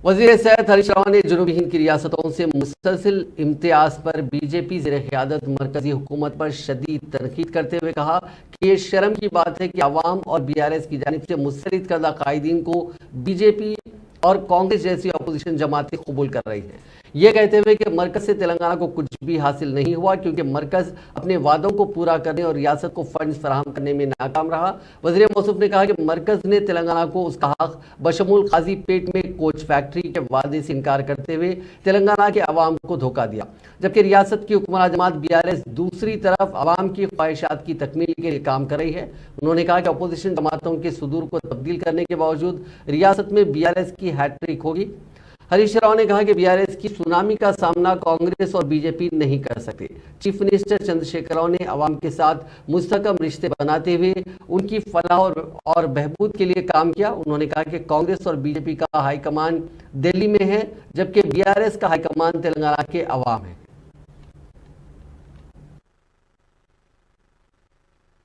वज़ीर सेहत हरीश रावत ने जनूबी हिंद की रियासतों से मुसलसिल इम्तियाज पर बीजेपी ज़ेर-ए-क़यादत मरकजी हुकूमत पर शदीद तनकीद करते हुए कहा कि ये शर्म की बात है कि अवाम और BRS की जानिब से मुस्तरद करदा कायदीन को बीजेपी और कांग्रेस जैसी अपोजिशन जमातें कबूल कर रही हैं। ये कहते हुए कि मरकज से तेलंगाना को कुछ भी हासिल नहीं हुआ क्योंकि मरकज अपने वादों को पूरा करने और रियासत को फंड्स फराहम करने में नाकाम रहा। वज़ीर मौसूफ ने कहा कि मरकज ने तेलंगाना को उसका हक बशमूल काजी पेट में कोच फैक्ट्री के वादे से इनकार करते हुए तेलंगाना के अवाम को धोखा दिया, जबकि रियासत की हुक्मरान जमात BRS दूसरी तरफ अवाम की ख्वाहिशात की तकमील के लिए काम कर रही है। उन्होंने कहा कि अपोजिशन जमातों के सुदूर को तब्दील करने के बावजूद रियासत में BRS की हैट्रिक होगी। हरीश राव ने कहा कि BRS की सुनामी का सामना कांग्रेस और बीजेपी नहीं कर सकते। चीफ मिनिस्टर चंद्रशेखर राव ने अवाम के साथ मुस्तहकम रिश्ते बनाते हुए उनकी फलाह और बहबूद के लिए काम किया। उन्होंने कहा कि कांग्रेस और बीजेपी का हाईकमान दिल्ली में है, जबकि BRS का हाईकमान तेलंगाना के अवाम है।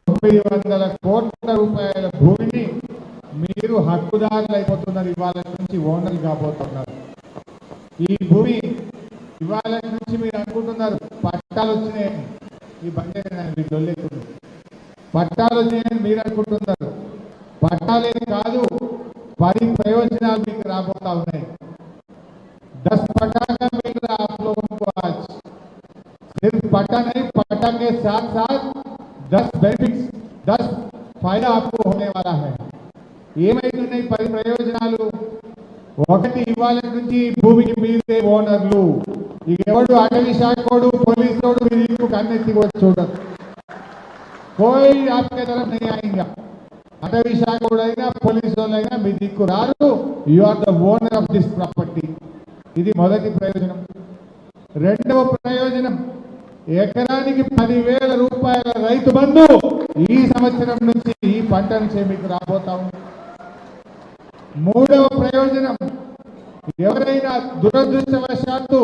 900 కోట్ల రూపాయల భూమిని మీరు హక్కుదారులు అయిపోతున్నారు, ఇవాళ నుంచి ఓనర్లు కాబోతున్నారు. ఈ భూమి ఇవాళ నుంచి మీరు అనుకుంటున్నారు పట్టాలు వచ్చినాయని, ఈ బండి డొల్లెక్కుతుంది, పట్టాలు వచ్చినాయని మీరు అనుకుంటున్నారు. పట్టాలే కాదు, 10 ప్రయోజనాలు మీకు రాబోతా ఉన్నాయి. 10 पट्टा का मिल रहा आप लोगों को आज. सिर्फ पट्टा नहीं, पट्टा के साथ साथ 10 बेनिफिट्स, 10 फायदा आपको होने वाला है. ఏమైతున్నాయి 10 ప్రయోజనాలు? ఒకటి, ఇవాళ నుంచి భూమికి మీరే ఓనర్లు. ఇక ఎవడు అటవీ శాఖోడు పోలీసోడు మీ దిక్కు కన్నెత్తి కూడా చూడదు. कोई आपके तरफ नहीं आएगा. అటవీ శాఖోడైనా పోలీసోడైనా మీ దిక్కు రారు. You are the owner of this property. ఇది మొదటి ప్రయోజనం. రెండవ ప్రయోజనం, ఎకరానికి 10,000 రూపాయల రైతు బంధు ఈ సంవత్సరం నుంచి ఈ పంట నుంచి మీకు రాబోతా ఉంది. మూడవ ప్రయోజనం, ఎవరైనా దురదృష్టవశాత్తు